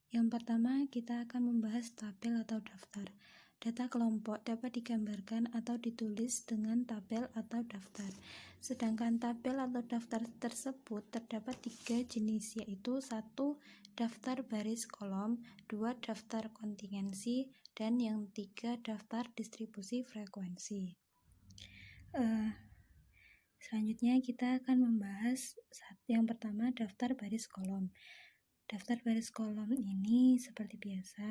Yang pertama, kita akan membahas tabel atau daftar. Data kelompok dapat digambarkan atau ditulis dengan tabel atau daftar. Sedangkan tabel atau daftar tersebut terdapat 3 jenis, yaitu 1. Daftar baris kolom, 2. Daftar kontingensi, dan yang 3. Daftar distribusi frekuensi. Selanjutnya kita akan membahas yang pertama, daftar baris kolom. Daftar baris kolom ini seperti biasa.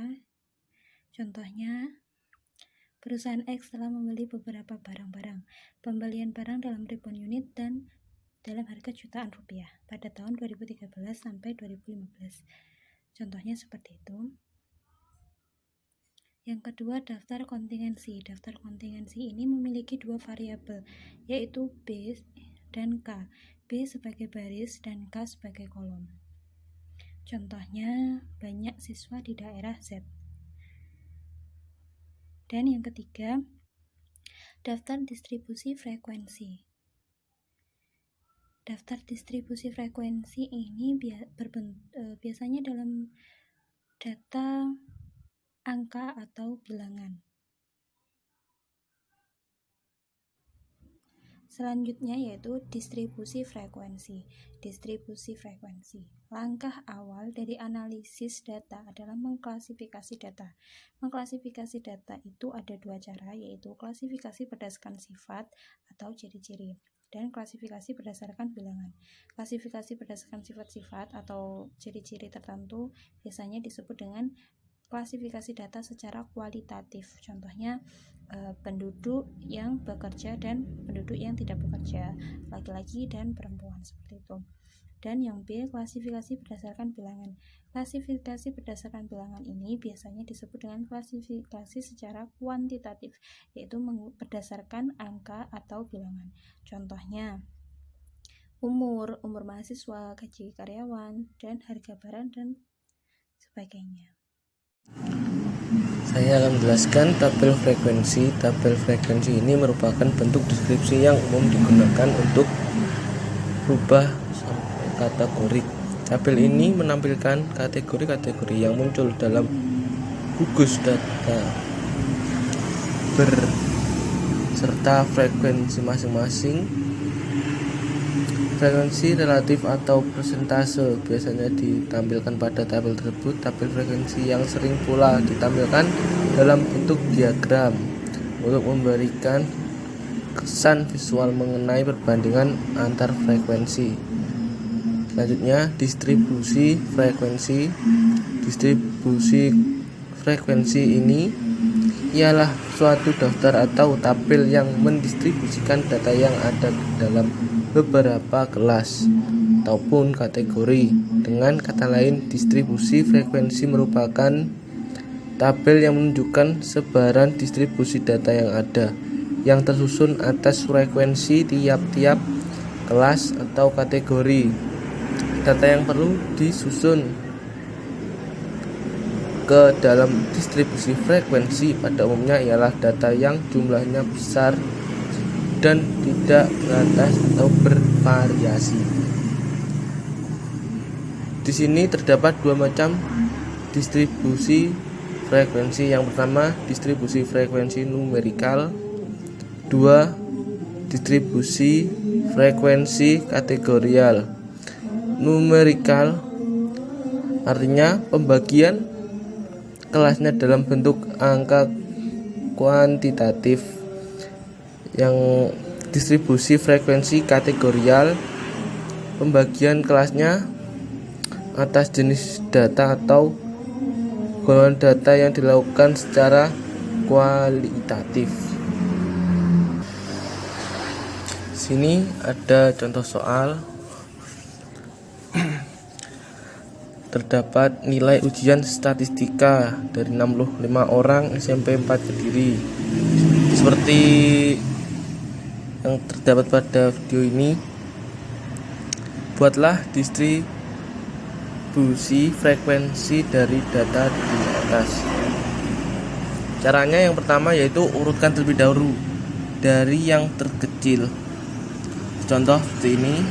Contohnya, perusahaan X telah membeli beberapa barang-barang. Pembelian barang dalam ribuan unit dan dalam harga jutaan rupiah pada tahun 2013 sampai 2015. Contohnya seperti itu. Yang kedua, daftar kontingensi. Daftar kontingensi ini memiliki 2 variabel, yaitu B dan K. B sebagai baris dan K sebagai kolom. Contohnya, banyak siswa di daerah Z. Dan yang ketiga, daftar distribusi frekuensi. Daftar distribusi frekuensi ini biasanya dalam data angka atau bilangan. Selanjutnya yaitu distribusi frekuensi. Distribusi frekuensi. Langkah awal dari analisis data adalah mengklasifikasi data. Mengklasifikasi data itu ada 2 cara, yaitu klasifikasi berdasarkan sifat atau ciri-ciri, dan klasifikasi berdasarkan bilangan. Klasifikasi berdasarkan sifat-sifat atau ciri-ciri tertentu biasanya disebut dengan klasifikasi data secara kualitatif. Contohnya, penduduk yang bekerja dan penduduk yang tidak bekerja, laki-laki dan perempuan, seperti itu. Dan yang B, klasifikasi berdasarkan bilangan. Klasifikasi berdasarkan bilangan ini biasanya disebut dengan klasifikasi secara kuantitatif, yaitu berdasarkan angka atau bilangan. Contohnya, umur mahasiswa, gaji karyawan, dan harga barang dan sebagainya. Saya akan menjelaskan tabel frekuensi. Tabel frekuensi ini merupakan bentuk deskripsi yang umum digunakan untuk berubah kategori. Tabel ini menampilkan kategori-kategori yang muncul dalam gugus data serta frekuensi masing-masing. Frekuensi relatif atau persentase biasanya ditampilkan pada tabel tersebut. Tabel frekuensi yang sering pula ditampilkan dalam bentuk diagram untuk memberikan kesan visual mengenai perbandingan antar frekuensi. Selanjutnya, distribusi frekuensi. Distribusi frekuensi ini ialah suatu daftar atau tabel yang mendistribusikan data yang ada dalam beberapa kelas ataupun kategori. Dengan kata lain, distribusi frekuensi merupakan tabel yang menunjukkan sebaran distribusi data yang ada, yang tersusun atas frekuensi tiap-tiap kelas atau kategori. Data yang perlu disusun ke dalam distribusi frekuensi pada umumnya ialah data yang jumlahnya besar dan tidak teratas atau bervariasi. Di sini terdapat 2 macam distribusi frekuensi. Yang pertama, distribusi frekuensi numerikal. 2. Distribusi frekuensi kategorial. Numerikal artinya pembagian kelasnya dalam bentuk angka kuantitatif. Yang distribusi frekuensi kategorial, pembagian kelasnya atas jenis data atau golongan data yang dilakukan secara kualitatif. Sini ada contoh soal. Terdapat nilai ujian statistika dari 65 orang SMP 4 Kediri. Seperti yang terdapat pada video ini, buatlah distribusi frekuensi dari data di atas. Caranya yang pertama yaitu urutkan terlebih dahulu dari yang terkecil. Contoh seperti ini.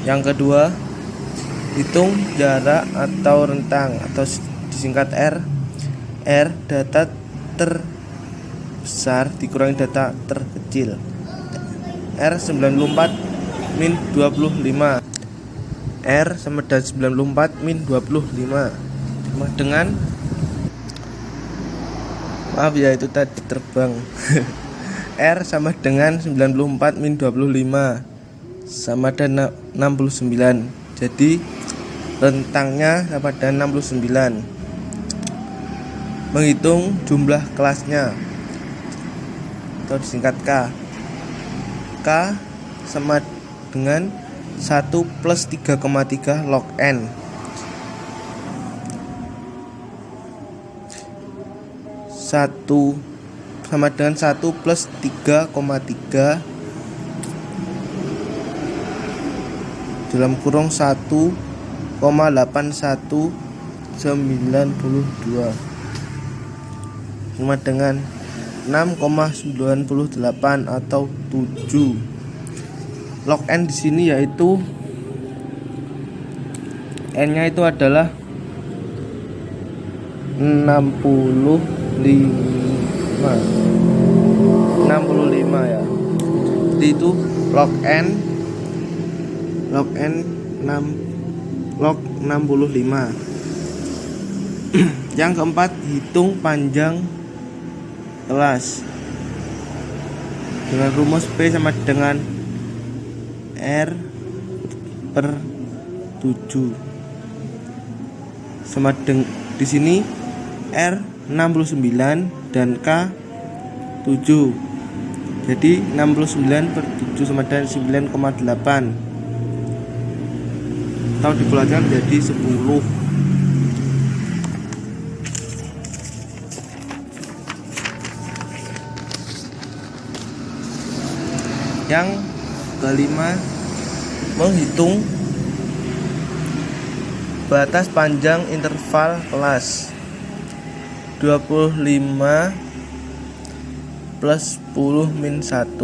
Yang kedua, hitung jarak atau rentang atau disingkat R. R data terbesar dikurangi data terkecil. R 94 min 25. R sama dengan 94 min 25 sama dengan, maaf ya itu tadi terbang. R sama dengan 94 min 25 sama dengan 69. Jadi rentangnya sama dengan 69. Menghitung jumlah kelasnya atau disingkat K. K sama dengan 1 plus 3,3 log N. 1 sama dengan 1 plus 3,3 dalam kurung 1,8192 sama dengan 6,98 atau 7. Log N di sini yaitu N-nya itu adalah 65 ya. Jadi itu log N 65. Yang keempat, hitung panjang kelas dengan rumus P sama dengan R per 7 sama dengan di sini R 69 dan K 7. Jadi 69 per 7 sama dengan 9,8 atau dibulatkan jadi 10. Yang kelima, menghitung batas panjang interval kelas 25 plus 10 min 1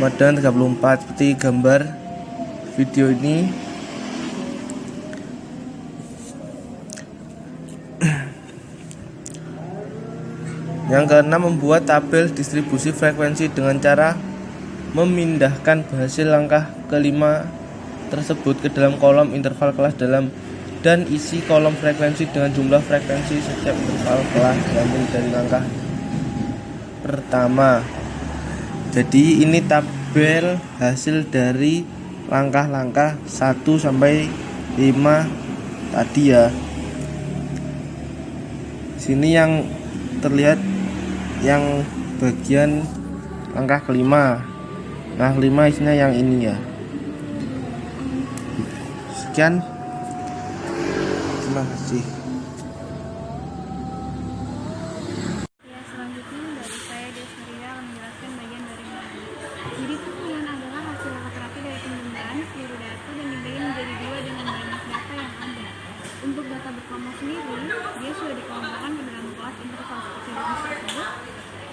dengan 34 seperti gambar video ini. Yang keenam, membuat tabel distribusi frekuensi dengan cara memindahkan hasil langkah kelima tersebut ke dalam kolom interval kelas dan isi kolom frekuensi dengan jumlah frekuensi setiap interval kelas diambil dari langkah pertama. Jadi ini tabel hasil dari langkah-langkah 1 sampai 5 tadi ya. Sini yang terlihat yang bagian langkah kelima. Nah, kelima isinya yang ini ya. Sekian. Terima kasih. Ya, selanjutnya dari saya Desmaria akan menjelaskan bagian dari nilai. Jadi turunan adalah hasil rata-rata dari penjumlahan seluruh data dan dibagi menjadi dua dengan banyak data yang ada. Untuk data berkelompok sendiri, dia sudah dikelompokkan ke dalam kelas interval seperti rumus tersebut.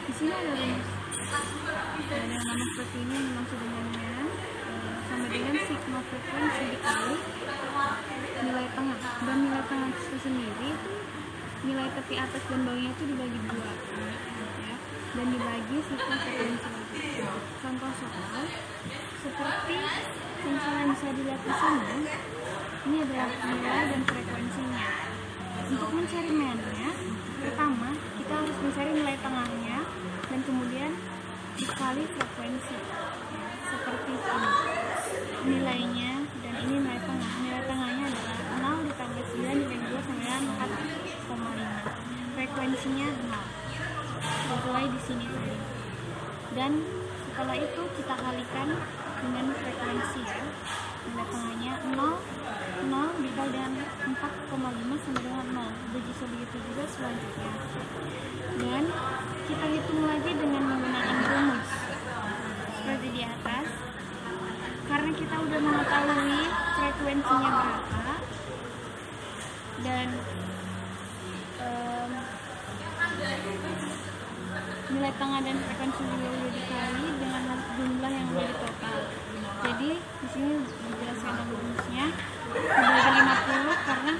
Di sini ada rumus yang nama seperti ini dimaksud dengannya sama dengan sigma frekuensi dikali nilai tengah, dan nilai tengah itu sendiri itu nilai tepi atas dan bawahnya itu dibagi dua ya, dan dibagi sigma frekuensi. Contoh soal seperti misalnya bisa dilihat di sini, ini adalah nilai dan frekuensinya. Untuk mencari mean-nya, pertama kita harus mencari nilai tengahnya dan kemudian dikali frekuensi ya, seperti ini nilainya, dan ini nilai tengah. Nilai tengahnya adalah 0 ditambah 9 dibagi 2 sama dengan 4,5. Frekuensinya 0 sesuai di sini tadi. Dan setelah itu kita kalikan dengan frekuensi ya. Nilai tengahnya 0 dikali dengan 4,5 sama dengan 0. Begitu juga selanjutnya. Dan kita hitung lagi dengan menggunakan rumus seperti di atas. Karena kita udah mengetahui frekuensinya berapa dan nilai tengah dan frekuensi juga udah dikali dengan jumlah yang menjadi total. Jadi di sini dijelaskan rumusnya dibagi 50 karena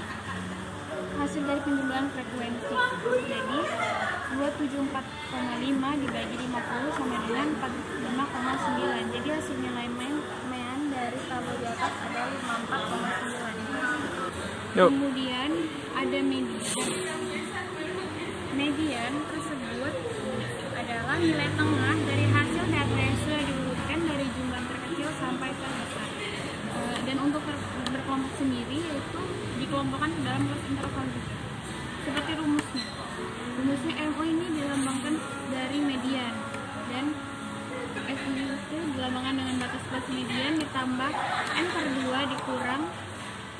dibagi 50 sama dengan 45,9. Jadi hasil nilai main dari tabel di atas adalah 54,9. Kemudian ada median. Median tersebut adalah nilai tengah dari hasil data yang sudah diurutkan dari jumlah terkecil sampai terbesar. Dan untuk berkelompok sendiri yaitu dikelompokkan ke dalam kelas interval juga. Seperti rumusnya. Rumusnya MO ini dilambangkan dari median dan F itu dilambangkan dengan batas kelas median ditambah N per 2 dikurang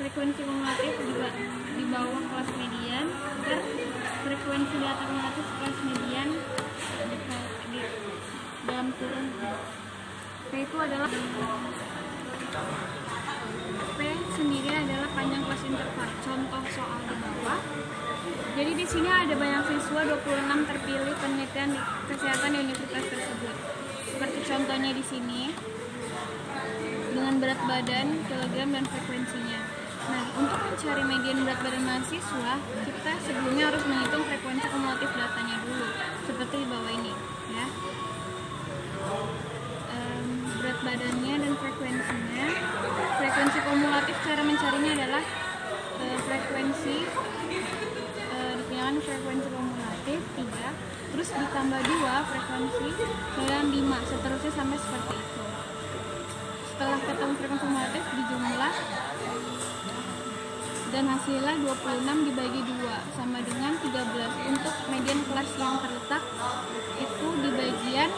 frekuensi kumulatif juga di bawah kelas median per frekuensi data kumulatif kelas median di dalam kurung P itu adalah P sendiri adalah panjang kelas interval. Contoh soal di bawah. Jadi di sini ada banyak siswa 26 terpilih penelitian di kesehatan di universitas tersebut. Seperti contohnya di sini dengan berat badan, kilogram dan frekuensinya. Nah, untuk mencari median berat badan mahasiswa, kita sebelumnya harus menghitung frekuensi kumulatif datanya dulu, seperti di bawah ini, ya. Berat badannya dan frekuensinya. Frekuensi kumulatif cara mencarinya adalah frekuensi frekuensi kumulatif 3, terus ditambah 2 frekuensi dan 5, seterusnya sampai seperti itu. Setelah ketemu frekuensi kumulatif dijumlah dan hasilnya 26 dibagi 2 sama dengan 13. Untuk median kelas yang terletak itu di bagian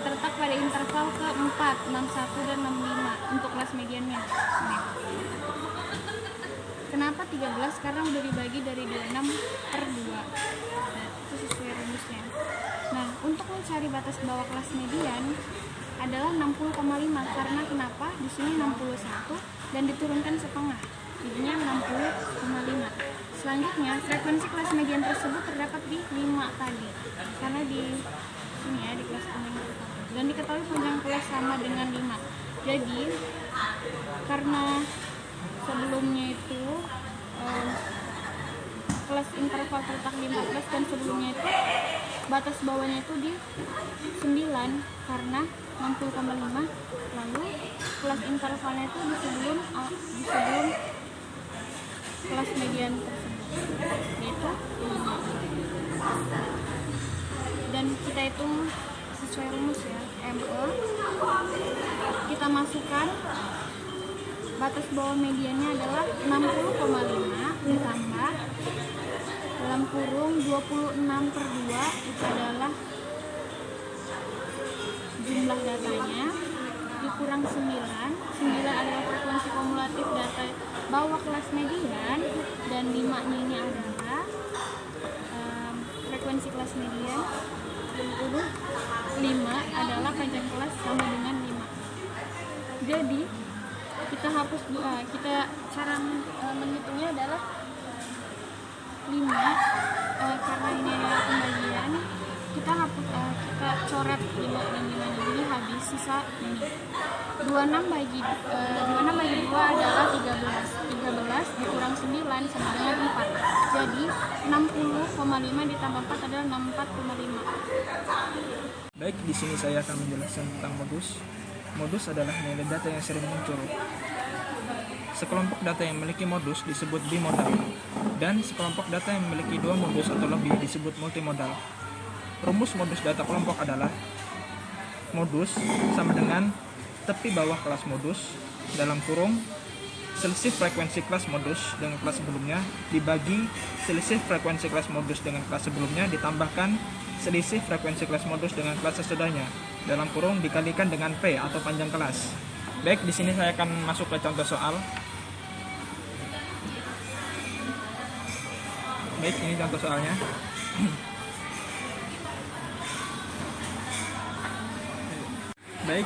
terletak pada interval ke-4, 61 dan 65 untuk kelas mediannya. Kenapa 13? Karena udah dibagi dari 26 per 2. Nah, itu sesuai rumusnya. Nah, untuk mencari batas bawah kelas median adalah 60,5. Karena kenapa? Di sini 61 dan diturunkan setengah. Jadinya 60,5. Selanjutnya, frekuensi kelas median tersebut terdapat di 5 tadi. Karena di sini ya, di kelas median. Dan diketahui panjang kelas sama dengan 5. Jadi, karena sebelumnya itu kelas interval terletak di 14 dan sebelumnya itu batas bawahnya itu di 9 karena 60,5, lalu kelas intervalnya itu di sebelum kelas median tersebut yaitu 5. Dan kita hitung sesuai rumus ya, ME kita masukkan batas bawah mediannya adalah 60,5 ditambah dalam kurung 26 per 2 itu adalah jumlah datanya dikurang 9 adalah frekuensi kumulatif data bawah kelas median dan 5 ini adalah frekuensi kelas median, 5 adalah panjang kelas sama dengan 5. Jadi kita hapus cara menghitungnya adalah 5 karena ini adalah pembagian, kita hapus kita coret 5 dan 5 jadi habis, sisa ini 26 bagi 2 adalah 13 dikurang 9 sama dengan 4. Jadi 60,5 ditambah 4 adalah 64,5. Baik, di sini saya akan menjelaskan tentang modus. Modus adalah nilai data yang sering muncul. Sekelompok data yang memiliki modus disebut bimodal, dan sekelompok data yang memiliki 2 modus atau lebih disebut multimodal. Rumus modus data kelompok adalah modus sama dengan tepi bawah kelas modus dalam kurung selisih frekuensi kelas modus dengan kelas sebelumnya dibagi selisih frekuensi kelas modus dengan kelas sebelumnya ditambahkan selisih frekuensi kelas modus dengan kelas sesudahnya dalam kurung dikalikan dengan P atau panjang kelas. Baik, di sini saya akan masuk ke contoh soal. Baik, ini contoh soalnya. Baik,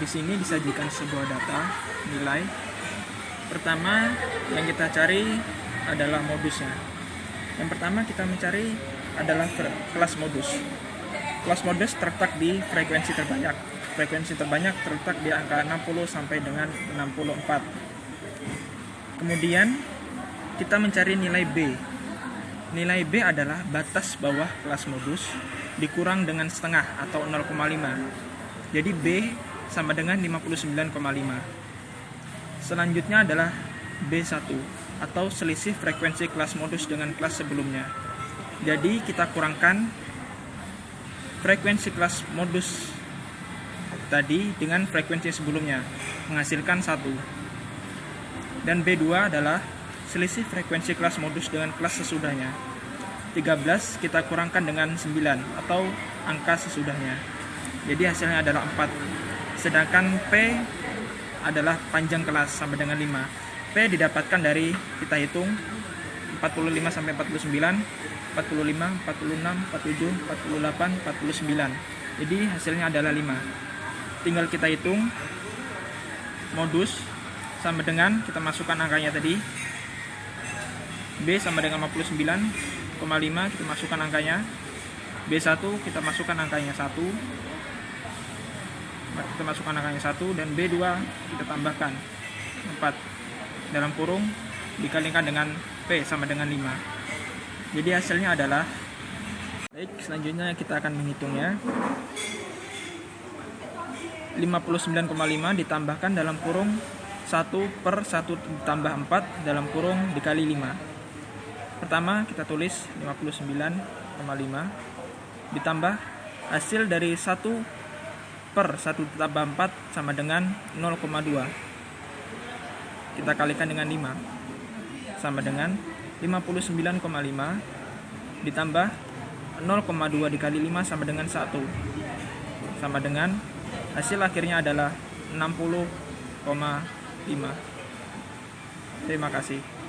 di sini disajikan sebuah data nilai. Pertama yang kita cari adalah modusnya. Yang pertama kita mencari adalah kelas modus. Kelas modus terletak di frekuensi terbanyak. Frekuensi terbanyak terletak di angka 60 sampai dengan 64. Kemudian kita mencari nilai B. Nilai B adalah batas bawah kelas modus dikurang dengan setengah atau 0,5. Jadi B sama dengan 59,5. Selanjutnya adalah B1 atau selisih frekuensi kelas modus dengan kelas sebelumnya. Jadi kita kurangkan frekuensi kelas modus tadi dengan frekuensi sebelumnya, menghasilkan 1. Dan B2 adalah selisih frekuensi kelas modus dengan kelas sesudahnya. 13 kita kurangkan dengan 9 atau angka sesudahnya. Jadi hasilnya adalah 4. Sedangkan P adalah panjang kelas sama dengan 5. P didapatkan dari kita hitung 45 sampai 49, 45, 46, 47, 48, 49. Jadi hasilnya adalah 5. Tinggal kita hitung modus sama dengan kita masukkan angkanya tadi. B sama dengan 59,5 kita masukkan angkanya. B1 kita masukkan angkanya 1. Kita masukkan angkanya 1 dan B2 kita tambahkan 4 dalam kurung dikalikan dengan P sama dengan 5. Jadi hasilnya adalah, baik, selanjutnya kita akan menghitungnya. 59,5 ditambahkan dalam kurung 1 per 1 ditambah 4 dalam kurung dikali 5. Pertama kita tulis 59,5 ditambah hasil dari 1 per 1 ditambah 4 sama dengan 0,2. Kita kalikan dengan 5 sama dengan 59,5 ditambah 0,2 dikali 5 sama dengan 1, sama dengan hasil akhirnya adalah 60,5. Terima kasih.